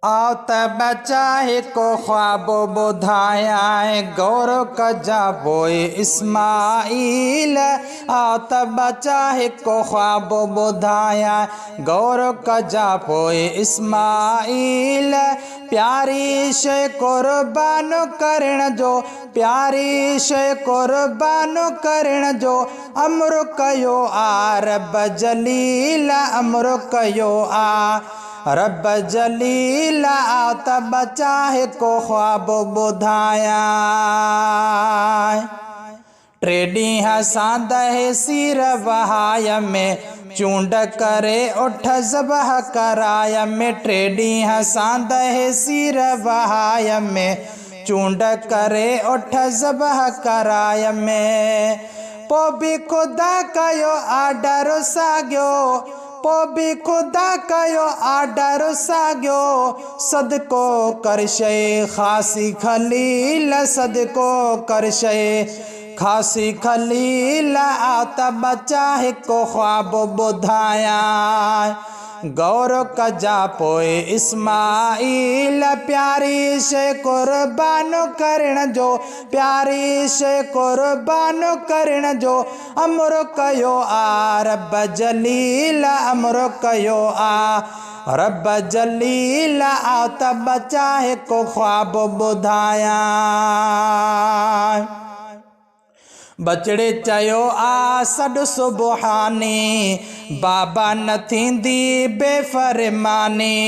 आओ त बचाए को ख्वाब बुधाया गौर कजा बोए इस्माइल। आओ त बचाए को ख्वाब बुधाया गौर कजा बोए इस्माइल। प्यारी शे कुर्बान करण जो, प्यारी शे कुर्बान करण जो अमर कयो आ रब जलील, अमर कयो आ रब जलील। आओ त बचाए को ख्वाब बुधाया ट्रेडी हसां दहे सिर वहाय में चूंड करे उठ ज़बह कराय में। ट्रेडी हसां दहे सिर वहाय में चूंड करे उठ ज़बह कराय में। पो भी खुदा कयो आडर साॻियो, पो भी खुदा कयो आडर साॻियो। सदको कर शे ख़ासी खलील, सदको कर शे ख़ासी खलील। आओ त बचाए को ख्वाब बुधाया गौर कजा पोए इस्माइल। प्यारी शे कुर्बान करण जो, प्यारी शे कुर्बान करण जो अमर कयो आ रब जलील, अमर कयो आ रब जलील। आओ त बचाए को ख्वाब बुधाया बचड़े चयो आ सॾ सुबहानी बाबा न थींदी बेफ़रमानी।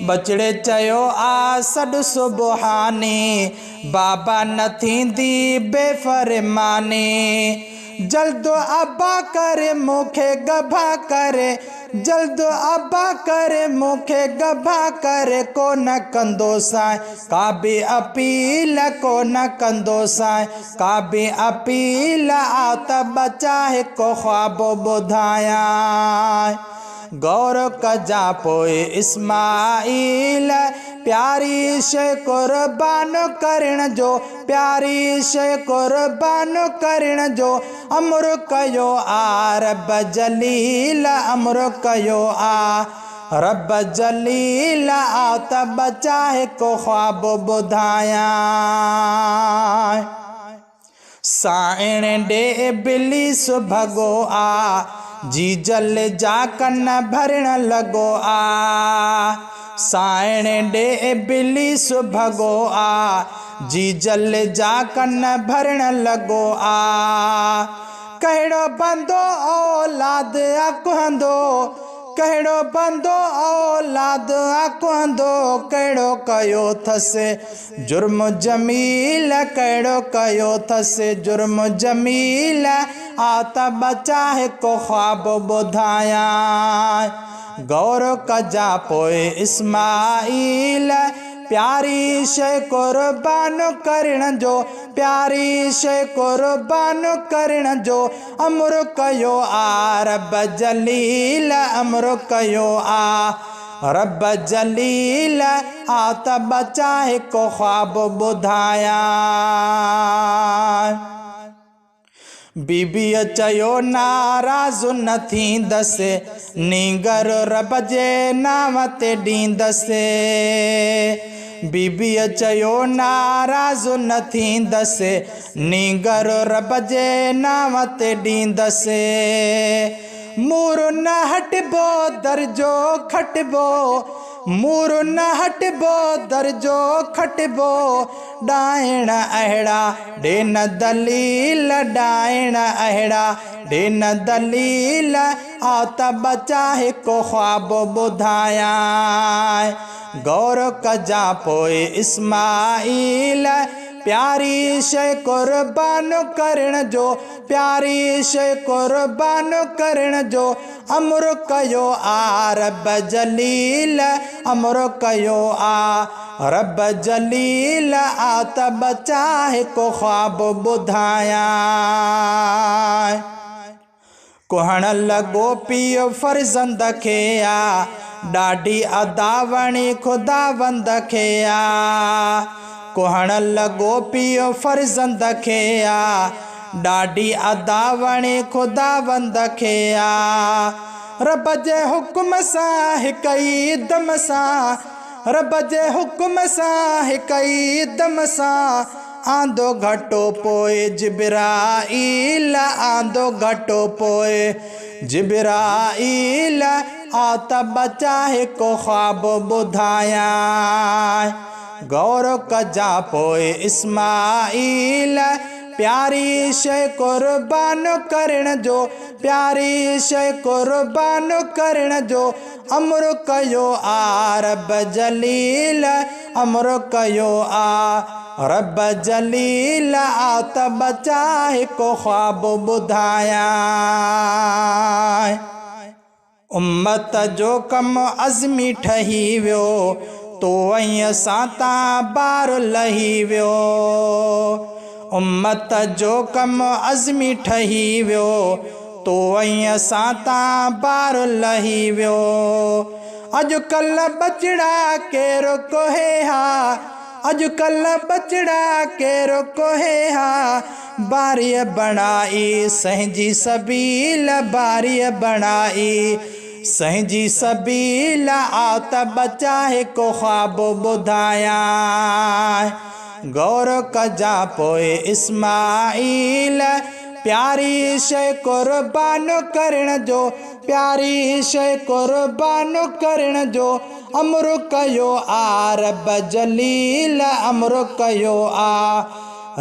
बचड़े चयो आ सॾ सुबहानी बाबा न थींदी बेफ़रमानी। जल्द अब्बा करे मूंखे गभा करे, जल्द अब्बा करे मूंखे गभा करे। को न कंदो साईं का बि अपील, को न कंदो साईं का बि अपील। आओ त बचाए को ख्वाब बुधाया गौर कजा पोए इस्माइल। प्यारी शे कुर्बान करण जो, प्यारी शे कुर्बान करण जो अमर कयो आ रब जलील, अमर कयो आ रब जलील। आओ त बचाए को ख्वाब बुधाया साइण डे इब्लीस भगो आ जी जल जा कन भरण लगो आ। साइण डे इब्लीस भगो आ जी जल जा कन भरण लगो आ। कहिड़ो बंदो औलाद अकुहंदो, कहिड़ो बंदो औलाद अकुहंदो। कहिड़ो कयो थसे जुर्म जमील, कहिड़ो कयो थसे जुर्म जमील। आओ त बचाए को ख्वाब बुधाया गौर कजा पोए इस्माइल। प्यारी शे कुर्बान करण जो, प्यारी शे कुर्बान करण जो अमर कयो आ रब जलील, अमर कयो आ रब जलील। आओ त बचाए को ख्वाब बुधाया बीबीअ चयो नाराज़ न थींदसि नीगर रब जे नाम ते ॾींदसि। बीबीअ चयो नाराज़ न थींदसि नीगर रब जे नाम ते ॾींदसि। मूर न हटबो दर्जो खटबो, मूर न हटबो दर्जो खटबो। डाइण अहिड़ा ॾे न दलील, डाइण अहिड़ा ॾे न दलील। आओ त बचाए को ख्वाब बुधाया गौर कजा पोए इस्माइल। प्यारी शे कुर्बान करण जो, प्यारी शे कुर्बान करण जो अमर कयो आ रब जलील, अमर कयो आ रब जलील। आओ त बचाए को ख्वाब बुधाया कुहण लगो पियो फर्जंद खे आ ॾाढी अदावणी खुदावंद खे आ। कुहण लगो पियो फर्जंद खे आ ॾाढी अदावणी खुदावंद खे आ। रब जे हुक्म सां हिक ई दम सां, रब जे हुक्म सां हिकदम सां आंदो घटो पोए जिब्राईल आंदो घटो पोए जिब्राईल आ त बचा हिकु ख्वाब ॿुधायां गौर कजा पोए इस्माईल प्यारी शइ कुर्बान करण जो प्यारी शइ कुर्बान करण जो अमर कयो आ रब जलील अमर कयो आ रब जलील आ त बचा हिकु ख्वाब ॿुधायां उम्मत जो कम अज़मी ठही वियो तो ऐं सां तां बार लही वियो उम्मत जो कम अज़मी ठही वियो तो ऐं सां तां बार लही वियो अॼुकल्ह बचड़ा केरु कोहे हा अॼुकल्ह बचड़ा केरु कोहे हा बारीअ बणाई संहिंजी सबील बारीअ बणाई संहिंजी सबील आ त बचा हिकु ख्वाब ॿुधायां गौर कजा पोए इस्माईल प्यारी शइ कुर्बान करण जो प्यारी शइ कुर्बान करण जो अमर कयो आ रब जलील अमर कयो आ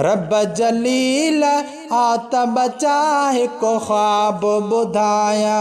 रब जलील आ त बचा हिकु ख्वाब ॿुधायां।